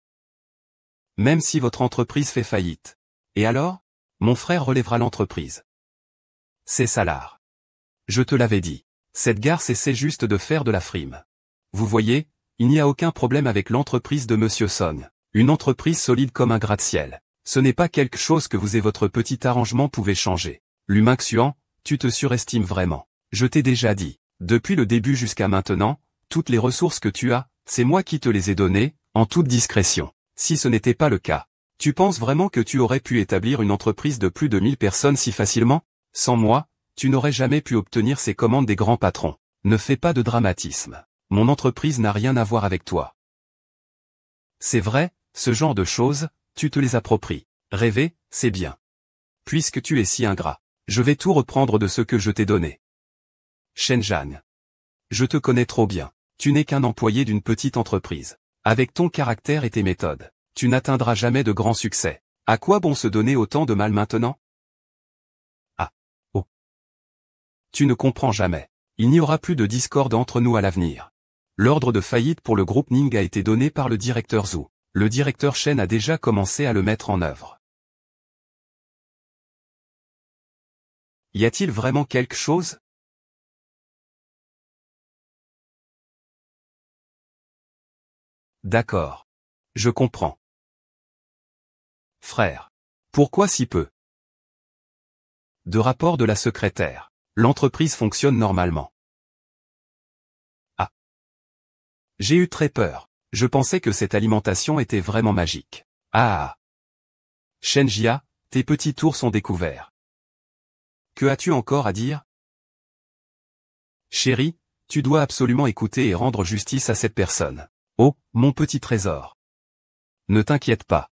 Speaker 1: Même si votre entreprise fait faillite. Et alors? Mon frère relèvera l'entreprise. C'est ça l'art. Je te l'avais dit. Cette garce essaie juste de faire de la frime. Vous voyez, il n'y a aucun problème avec l'entreprise de Monsieur Song. Une entreprise solide comme un gratte-ciel. Ce n'est pas quelque chose que vous et votre petit arrangement pouvez changer. L'humain Xuan, tu te surestimes vraiment. Je t'ai déjà dit. Depuis le début jusqu'à maintenant, toutes les ressources que tu as, c'est moi qui te les ai données, en toute discrétion. Si ce n'était pas le cas, tu penses vraiment que tu aurais pu établir une entreprise de plus de 1000 personnes si facilement? Sans moi, tu n'aurais jamais pu obtenir ces commandes des grands patrons. Ne fais pas de dramatisme. Mon entreprise n'a rien à voir avec toi. C'est vrai, ce genre de choses, tu te les appropries. Rêver, c'est bien. Puisque tu es si ingrat, je vais tout reprendre de ce que je t'ai donné. Shenjan. Je te connais trop bien. Tu n'es qu'un employé d'une petite entreprise. Avec ton caractère et tes méthodes, tu n'atteindras jamais de grands succès. À quoi bon se donner autant de mal maintenant? Ah. Oh. Tu ne comprends jamais. Il n'y aura plus de discorde entre nous à l'avenir. L'ordre de faillite pour le groupe Ning a été donné par le directeur Zhu. Le directeur Shen a déjà commencé à le mettre en œuvre. Y a-t-il vraiment quelque chose? D'accord. Je comprends. Frère. Pourquoi si peu? De rapport de la secrétaire. L'entreprise fonctionne normalement. Ah. J'ai eu très peur. Je pensais que cette alimentation était vraiment magique. Ah. Shenjia, tes petits tours sont découverts. Que as-tu encore à dire? Chérie, tu dois absolument écouter et rendre justice à cette personne. Oh, mon petit trésor. Ne t'inquiète pas.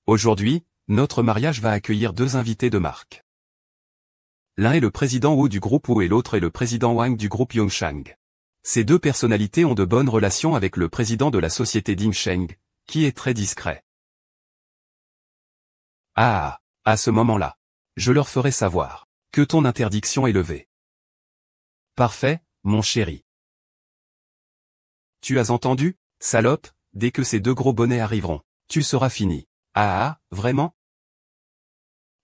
Speaker 1: Aujourd'hui, notre mariage va accueillir deux invités de marque. L'un est le président Wu du groupe Wu et l'autre est le président Wang du groupe Yongshang. Ces deux personnalités ont de bonnes relations avec le président de la société Dingsheng, qui est très discret. Ah, à ce moment-là, je leur ferai savoir que ton interdiction est levée. Parfait, mon chéri. Tu as entendu, salope, dès que ces deux gros bonnets arriveront, tu seras fini. Ah, vraiment?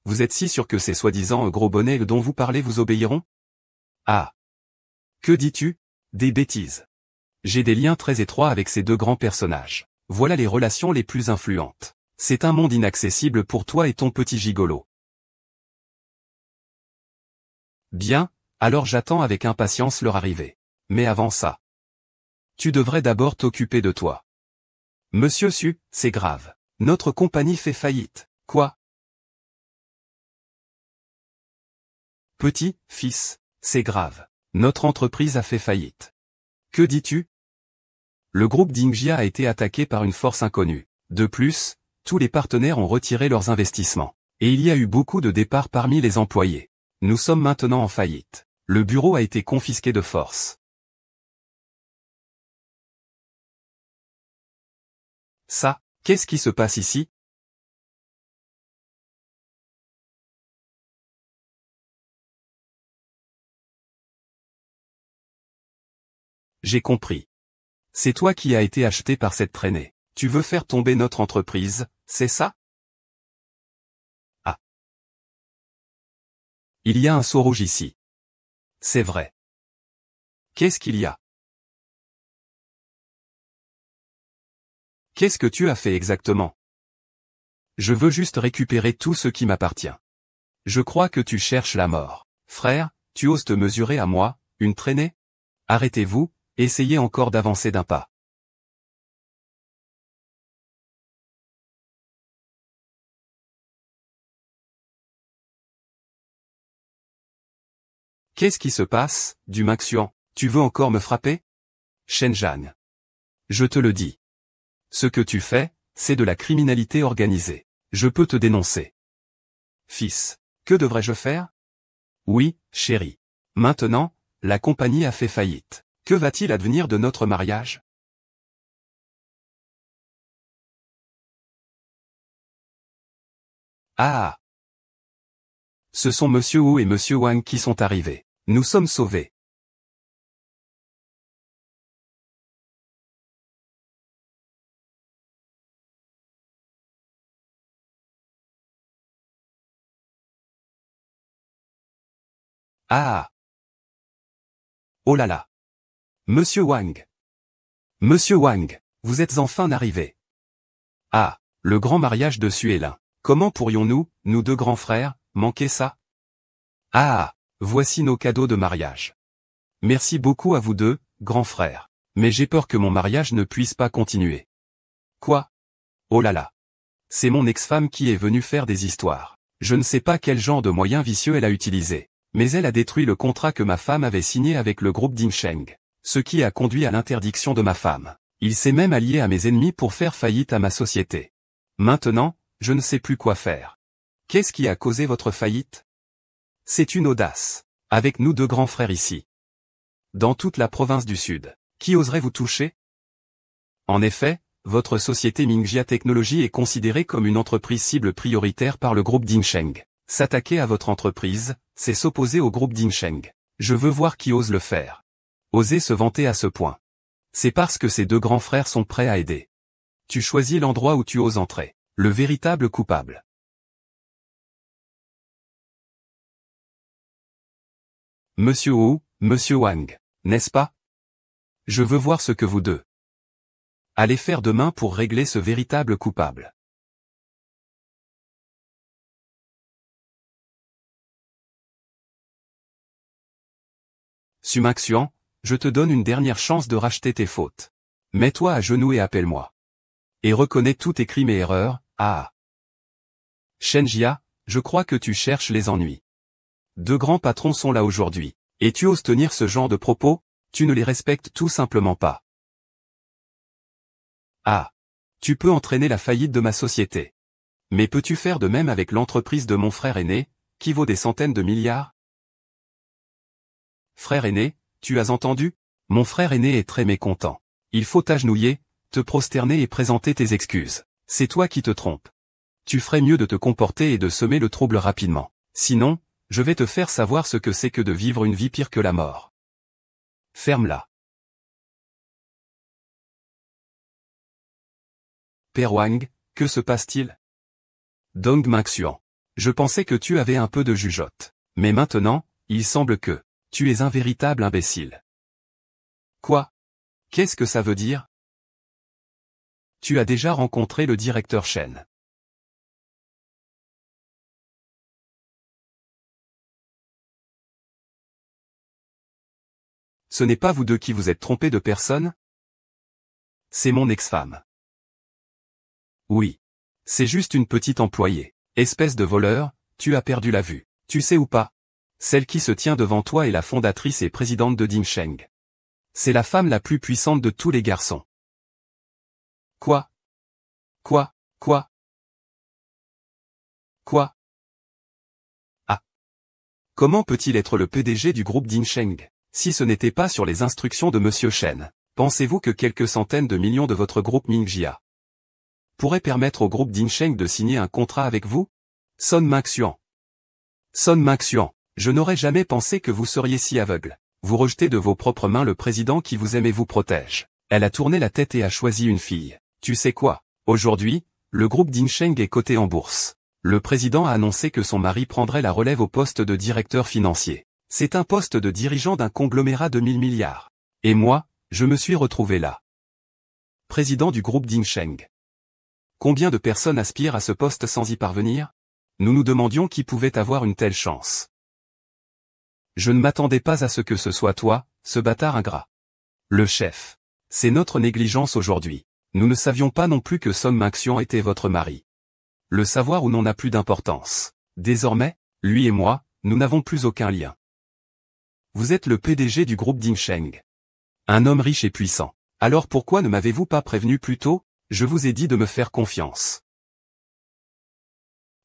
Speaker 1: Vous êtes si sûr que ces soi-disant gros bonnets dont vous parlez vous obéiront? Ah. Que dis-tu? Des bêtises. J'ai des liens très étroits avec ces deux grands personnages. Voilà les relations les plus influentes. C'est un monde inaccessible pour toi et ton petit gigolo. Bien, alors j'attends avec impatience leur arrivée. Mais avant ça, tu devrais d'abord t'occuper de toi. Monsieur Su, c'est grave. Notre compagnie fait faillite. Quoi? Petit, fils, c'est grave. Notre entreprise a fait faillite. Que dis-tu? Le groupe Dingjia a été attaqué par une force inconnue. De plus, tous les partenaires ont retiré leurs investissements. Et il y a eu beaucoup de départs parmi les employés. Nous sommes maintenant en faillite. Le bureau a été confisqué de force. Ça, qu'est-ce qui se passe ici? J'ai compris. C'est toi qui as été acheté par cette traînée. Tu veux faire tomber notre entreprise, c'est ça? Ah. Il y a un seau rouge ici. C'est vrai. Qu'est-ce qu'il y a? Qu'est-ce que tu as fait exactement? Je veux juste récupérer tout ce qui m'appartient. Je crois que tu cherches la mort. Frère, tu oses te mesurer à moi, une traînée? Arrêtez-vous, essayez encore d'avancer d'un pas. Qu'est-ce qui se passe, du Maxian? Tu veux encore me frapper? Shenjan. Je te le dis. Ce que tu fais, c'est de la criminalité organisée. Je peux te dénoncer. Fils, que devrais-je faire? Oui, chérie. Maintenant, la compagnie a fait faillite. Que va-t-il advenir de notre mariage? Ah! Ce sont Monsieur Wu et Monsieur Wang qui sont arrivés. Nous sommes sauvés. Ah! Oh là là! Monsieur Wang! Monsieur Wang, vous êtes enfin arrivé. Ah! Le grand mariage de Suélin. Comment pourrions-nous, nous deux grands frères, manquer ça? Ah! Voici nos cadeaux de mariage. Merci beaucoup à vous deux, grands frères. Mais j'ai peur que mon mariage ne puisse pas continuer. Quoi? Oh là là! C'est mon ex-femme qui est venue faire des histoires. Je ne sais pas quel genre de moyens vicieux elle a utilisé. Mais elle a détruit le contrat que ma femme avait signé avec le groupe Dingsheng. Ce qui a conduit à l'interdiction de ma femme. Il s'est même allié à mes ennemis pour faire faillite à ma société. Maintenant, je ne sais plus quoi faire. Qu'est-ce qui a causé votre faillite? C'est une audace. Avec nous deux grands frères ici. Dans toute la province du Sud, qui oserait vous toucher? En effet, votre société Mingjia Technology est considérée comme une entreprise cible prioritaire par le groupe Dingsheng. S'attaquer à votre entreprise, c'est s'opposer au groupe Dingsheng. Je veux voir qui ose le faire. Oser se vanter à ce point. C'est parce que ces deux grands frères sont prêts à aider. Tu choisis l'endroit où tu oses entrer. Le véritable coupable. Monsieur Wu, Monsieur Wang, n'est-ce pas? Je veux voir ce que vous deux allez faire demain pour régler ce véritable coupable. Sumaxian, je te donne une dernière chance de racheter tes fautes. Mets-toi à genoux et appelle-moi. Et reconnais tous tes crimes et erreurs, ah. Shenjia, je crois que tu cherches les ennuis. Deux grands patrons sont là aujourd'hui, et tu oses tenir ce genre de propos, tu ne les respectes tout simplement pas. Ah. Tu peux entraîner la faillite de ma société. Mais peux-tu faire de même avec l'entreprise de mon frère aîné, qui vaut des centaines de milliards? Frère aîné, tu as entendu? Mon frère aîné est très mécontent. Il faut t'agenouiller, te prosterner et présenter tes excuses. C'est toi qui te trompes. Tu ferais mieux de te comporter et de semer le trouble rapidement. Sinon, je vais te faire savoir ce que c'est que de vivre une vie pire que la mort. Ferme-la. Père Wang, que se passe-t-il? Dong Mingxuan. Je pensais que tu avais un peu de jugeote. Mais maintenant, il semble que tu es un véritable imbécile. Quoi? Qu'est-ce que ça veut dire? Tu as déjà rencontré le directeur Shen. Ce n'est pas vous deux qui vous êtes trompés de personne? C'est mon ex-femme. Oui. C'est juste une petite employée. Espèce de voleur, tu as perdu la vue. Tu sais ou pas? Celle qui se tient devant toi est la fondatrice et présidente de Dingsheng. C'est la femme la plus puissante de tous les garçons. Quoi? Quoi? Quoi? Quoi? Ah. Comment peut-il être le PDG du groupe Dingsheng, si ce n'était pas sur les instructions de Monsieur Shen? Pensez-vous que quelques centaines de millions de votre groupe Mingjia pourraient permettre au groupe Dingsheng de signer un contrat avec vous? Son Mingxuan. Son Mingxuan, je n'aurais jamais pensé que vous seriez si aveugle. Vous rejetez de vos propres mains le président qui vous aime et vous protège. Elle a tourné la tête et a choisi une fille. Tu sais quoi? Aujourd'hui, le groupe Dingsheng est coté en bourse. Le président a annoncé que son mari prendrait la relève au poste de directeur financier. C'est un poste de dirigeant d'un conglomérat de 1000 milliards. Et moi, je me suis retrouvé là. Président du groupe Dingsheng. Combien de personnes aspirent à ce poste sans y parvenir? Nous nous demandions qui pouvait avoir une telle chance. Je ne m'attendais pas à ce que ce soit toi, ce bâtard ingrat. Le chef. C'est notre négligence aujourd'hui. Nous ne savions pas non plus que Son Mingxuan était votre mari. Le savoir ou non n'a plus d'importance. Désormais, lui et moi, nous n'avons plus aucun lien. Vous êtes le PDG du groupe Dingsheng. Un homme riche et puissant. Alors pourquoi ne m'avez-vous pas prévenu plus tôt? Je vous ai dit de me faire confiance.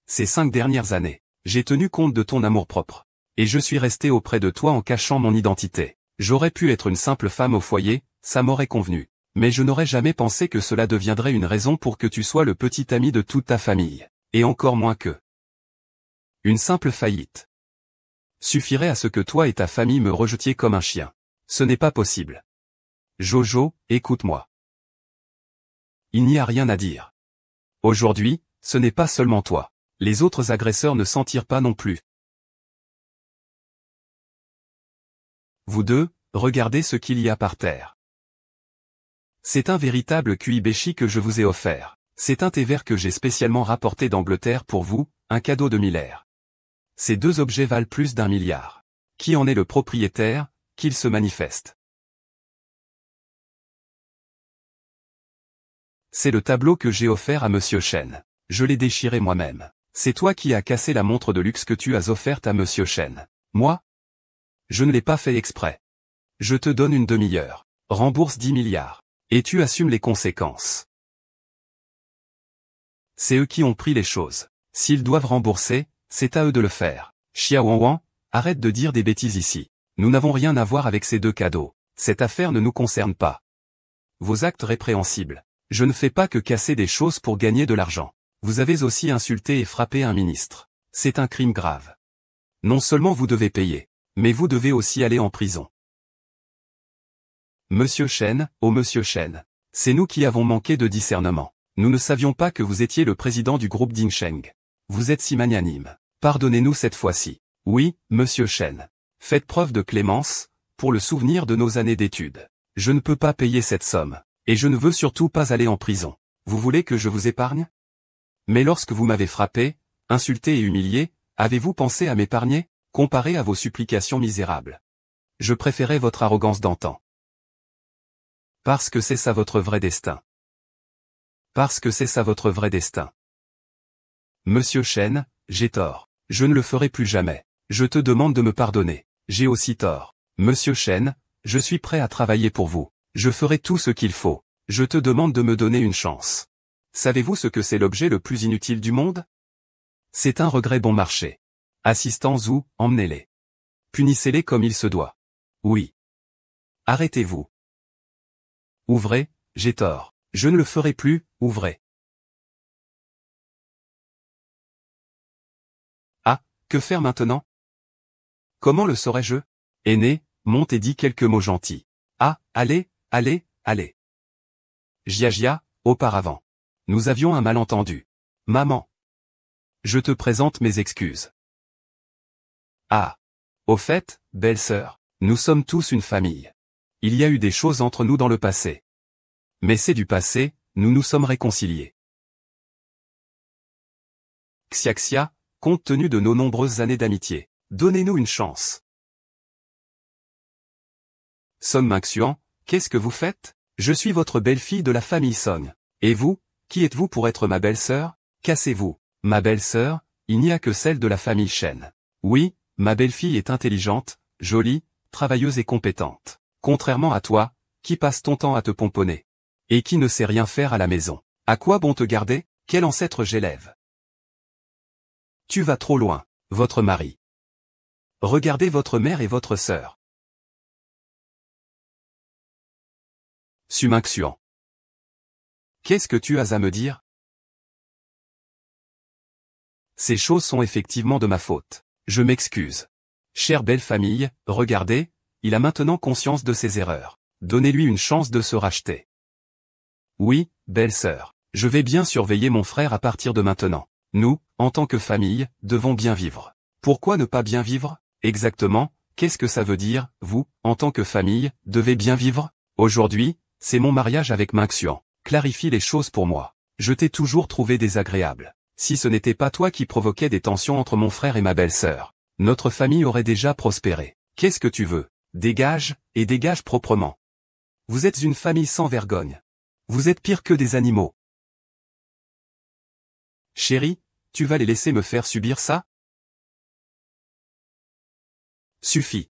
Speaker 1: Ces 5 dernières années, j'ai tenu compte de ton amour-propre. Et je suis resté auprès de toi en cachant mon identité. J'aurais pu être une simple femme au foyer, ça m'aurait convenu. Mais je n'aurais jamais pensé que cela deviendrait une raison pour que tu sois le petit ami de toute ta famille. Et encore moins que une simple faillite suffirait à ce que toi et ta famille me rejetiez comme un chien. Ce n'est pas possible. Jojo, écoute-moi. Il n'y a rien à dire. Aujourd'hui, ce n'est pas seulement toi. Les autres agresseurs ne s'en tirent pas non plus. Vous deux, regardez ce qu'il y a par terre. C'est un véritable kuibeshi que je vous ai offert. C'est un thé vert que j'ai spécialement rapporté d'Angleterre pour vous, un cadeau de 1000 airs. Ces 2 objets valent plus d'1 milliard. Qui en est le propriétaire? Qu'il se manifeste. C'est le tableau que j'ai offert à Monsieur Shen. Je l'ai déchiré moi-même. C'est toi qui as cassé la montre de luxe que tu as offerte à Monsieur Shen. Moi? Je ne l'ai pas fait exprès. Je te donne une demi-heure. Rembourse 10 milliards. Et tu assumes les conséquences. C'est eux qui ont pris les choses. S'ils doivent rembourser, c'est à eux de le faire. Xiaowan, arrête de dire des bêtises ici. Nous n'avons rien à voir avec ces deux cadeaux. Cette affaire ne nous concerne pas. Vos actes répréhensibles. Je ne fais pas que casser des choses pour gagner de l'argent. Vous avez aussi insulté et frappé un ministre. C'est un crime grave. Non seulement vous devez payer, mais vous devez aussi aller en prison. Monsieur Chen, oh Monsieur Chen. C'est nous qui avons manqué de discernement. Nous ne savions pas que vous étiez le président du groupe Dingsheng. Vous êtes si magnanime. Pardonnez-nous cette fois-ci. Oui, Monsieur Chen. Faites preuve de clémence, pour le souvenir de nos années d'études. Je ne peux pas payer cette somme, et je ne veux surtout pas aller en prison. Vous voulez que je vous épargne? Mais lorsque vous m'avez frappé, insulté et humilié, avez-vous pensé à m'épargner, comparé à vos supplications misérables? Je préférais votre arrogance d'antan. Parce que c'est ça votre vrai destin. Parce que c'est ça votre vrai destin. Monsieur Chen, j'ai tort. Je ne le ferai plus jamais. Je te demande de me pardonner. J'ai aussi tort. Monsieur Chen, je suis prêt à travailler pour vous. Je ferai tout ce qu'il faut. Je te demande de me donner une chance. Savez-vous ce que c'est l'objet le plus inutile du monde? C'est un regret bon marché. Assistant Zhu, emmenez-les. Punissez-les comme il se doit. Oui. Arrêtez-vous. Ouvrez, j'ai tort. Je ne le ferai plus, ouvrez. Ah, que faire maintenant? Comment le saurais-je? Aîné, monte et dis quelques mots gentils. Ah, allez, allez, allez. Jia, auparavant. Nous avions un malentendu. Maman. Je te présente mes excuses. Ah. Au fait, belle-sœur, nous sommes tous une famille. Il y a eu des choses entre nous dans le passé. Mais c'est du passé, nous nous sommes réconciliés. Xia, compte tenu de nos nombreuses années d'amitié, donnez-nous une chance. Song Mingxuan, qu'est-ce que vous faites? Je suis votre belle-fille de la famille Song. Et vous, qui êtes-vous pour être ma belle-sœur? Cassez-vous. Ma belle-sœur, il n'y a que celle de la famille Shen. Oui, ma belle-fille est intelligente, jolie, travailleuse et compétente. Contrairement à toi, qui passe ton temps à te pomponner. Et qui ne sait rien faire à la maison. À quoi bon te garder? Quel ancêtre j'élève? Tu vas trop loin, votre mari. Regardez votre mère et votre sœur. Su Mingxuan. Qu'est-ce que tu as à me dire? Ces choses sont effectivement de ma faute. Je m'excuse. Chère belle famille, regardez, il a maintenant conscience de ses erreurs. Donnez-lui une chance de se racheter. Oui, belle-sœur, je vais bien surveiller mon frère à partir de maintenant. Nous, en tant que famille, devons bien vivre. Pourquoi ne pas bien vivre? Exactement, qu'est-ce que ça veut dire? Vous, en tant que famille, devez bien vivre? Aujourd'hui, c'est mon mariage avec Mingxuan. Clarifie les choses pour moi. Je t'ai toujours trouvé désagréable. Si ce n'était pas toi qui provoquais des tensions entre mon frère et ma belle-sœur, notre famille aurait déjà prospéré. Qu'est-ce que tu veux? Dégage, et dégage proprement. Vous êtes une famille sans vergogne. Vous êtes pire que des animaux. Chérie, tu vas les laisser me faire subir ça? Suffit.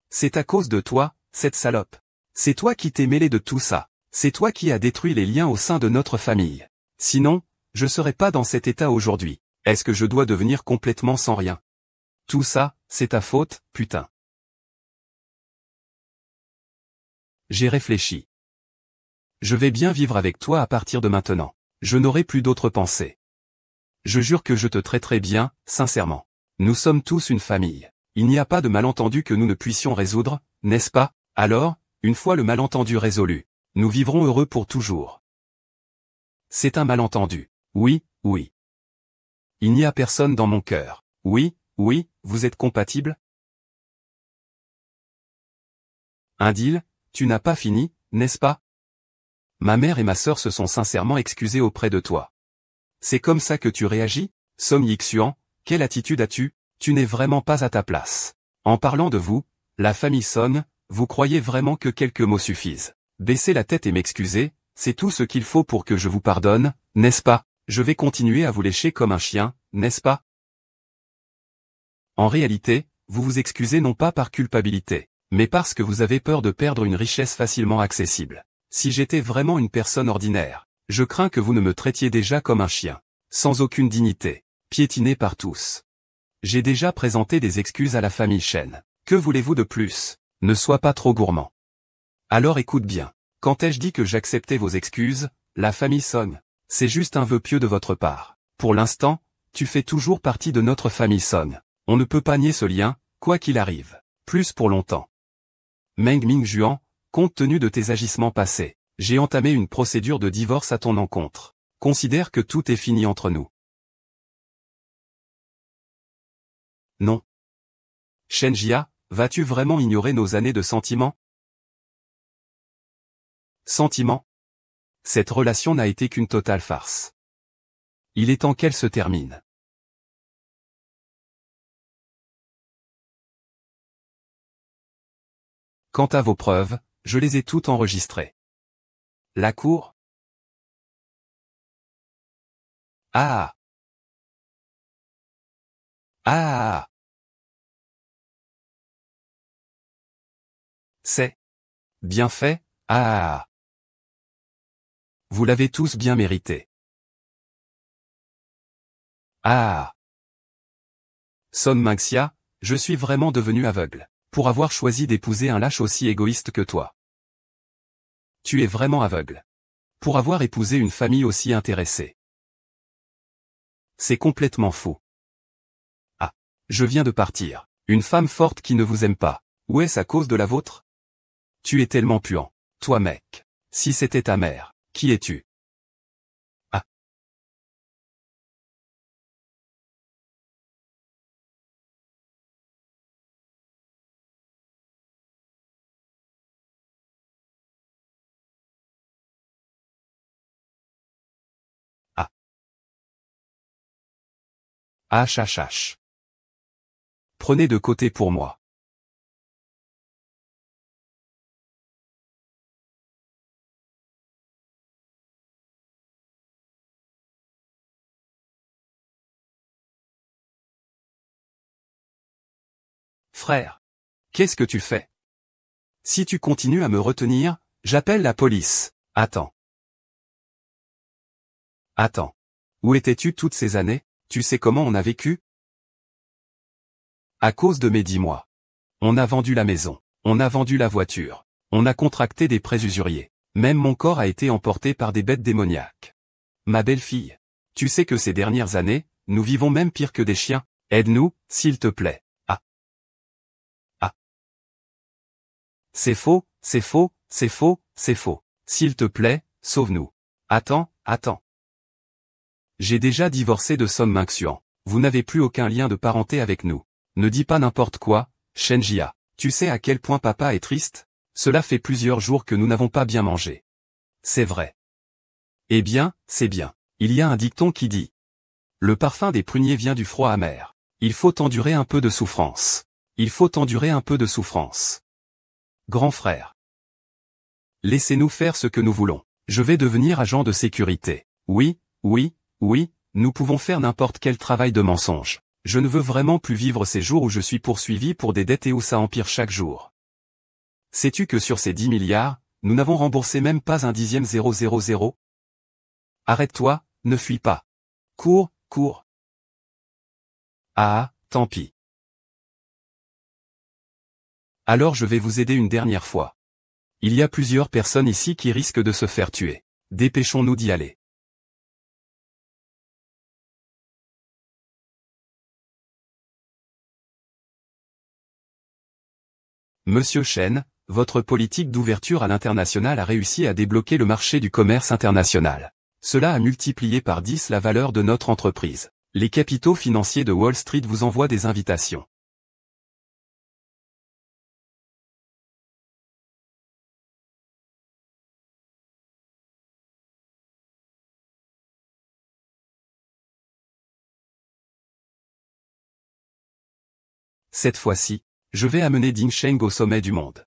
Speaker 1: C'est à cause de toi, cette salope. C'est toi qui t'es mêlé de tout ça. C'est toi qui as détruit les liens au sein de notre famille. Sinon, je serais pas dans cet état aujourd'hui. Est-ce que je dois devenir complètement sans rien? Tout ça, c'est ta faute, putain. J'ai réfléchi. Je vais bien vivre avec toi à partir de maintenant. Je n'aurai plus d'autres pensées. Je jure que je te traiterai bien, sincèrement. Nous sommes tous une famille. Il n'y a pas de malentendu que nous ne puissions résoudre, n'est-ce pas? Alors, une fois le malentendu résolu, nous vivrons heureux pour toujours. C'est un malentendu. Oui, oui. Il n'y a personne dans mon cœur. Oui, oui, vous êtes compatibles? Un deal? Tu n'as pas fini, n'est-ce pas? Ma mère et ma sœur se sont sincèrement excusées auprès de toi. C'est comme ça que tu réagis? Song Yixuan, quelle attitude as-tu? Tu n'es vraiment pas à ta place. En parlant de vous, la famille Song, vous croyez vraiment que quelques mots suffisent? Baisser la tête et m'excuser, c'est tout ce qu'il faut pour que je vous pardonne, n'est-ce pas? Je vais continuer à vous lécher comme un chien, n'est-ce pas? En réalité, vous vous excusez non pas par culpabilité, mais parce que vous avez peur de perdre une richesse facilement accessible. Si j'étais vraiment une personne ordinaire, Je crains que vous ne me traitiez déjà comme un chien, sans aucune dignité, piétiné par tous. J'ai déjà présenté des excuses à la famille Chen. Que voulez-vous de plus? Ne sois pas trop gourmand. Alors écoute bien. Quand ai-je dit que j'acceptais vos excuses, la famille Song? C'est juste un vœu pieux de votre part. Pour l'instant, tu fais toujours partie de notre famille Song. On ne peut pas nier ce lien, quoi qu'il arrive. Plus pour longtemps. Meng Mingjuan, compte tenu de tes agissements passés, j'ai entamé une procédure de divorce à ton encontre. Considère que tout est fini entre nous. Non. Shen Jia, vas-tu vraiment ignorer nos années de sentiments? Sentiments? Cette relation n'a été qu'une totale farce. Il est temps qu'elle se termine. Quant à vos preuves, je les ai toutes enregistrées. La cour? Ah. Ah. C'est bien fait. Ah. Vous l'avez tous bien mérité. Ah. Son Mingxia, je suis vraiment devenu aveugle, pour avoir choisi d'épouser un lâche aussi égoïste que toi. Tu es vraiment aveugle. Pour avoir épousé une famille aussi intéressée. C'est complètement faux. Ah. Je viens de partir. Une femme forte qui ne vous aime pas. Ou est-ce à cause de la vôtre? Tu es tellement puant. Toi mec. Si c'était ta mère, qui es-tu? Ah. Ah. HHH. Prenez de côté pour moi. Frère. Qu'est-ce que tu fais? Si tu continues à me retenir, j'appelle la police. Attends. Attends. Où étais-tu toutes ces années? Tu sais comment on a vécu? À cause de mes 10 mois. On a vendu la maison. On a vendu la voiture. On a contracté des prêts usuriers. Même mon corps a été emporté par des bêtes démoniaques. Ma belle-fille. Tu sais que ces dernières années, nous vivons même pire que des chiens. Aide-nous, s'il te plaît. Ah. Ah. C'est faux, c'est faux, c'est faux, c'est faux. S'il te plaît, sauve-nous. Attends, attends. J'ai déjà divorcé de Son Mingxuan. Vous n'avez plus aucun lien de parenté avec nous. Ne dis pas n'importe quoi, Shen Jia. Tu sais à quel point papa est triste? Cela fait plusieurs jours que nous n'avons pas bien mangé. C'est vrai. Eh bien, c'est bien. Il y a un dicton qui dit: le parfum des pruniers vient du froid amer. Il faut endurer un peu de souffrance. Il faut endurer un peu de souffrance. Grand frère. Laissez-nous faire ce que nous voulons. Je vais devenir agent de sécurité. Oui, oui, oui, nous pouvons faire n'importe quel travail de mensonge. Je ne veux vraiment plus vivre ces jours où je suis poursuivi pour des dettes et où ça empire chaque jour. Sais-tu que sur ces 10 milliards, nous n'avons remboursé même pas un dixième 000? Arrête-toi, ne fuis pas. Cours, cours. Ah, tant pis. Alors je vais vous aider une dernière fois. Il y a plusieurs personnes ici qui risquent de se faire tuer. Dépêchons-nous d'y aller. Monsieur Chen, votre politique d'ouverture à l'international a réussi à débloquer le marché du commerce international. Cela a multiplié par 10 la valeur de notre entreprise. Les capitaux financiers de Wall Street vous envoient des invitations. Cette fois-ci, je vais amener Ding Sheng au sommet du monde.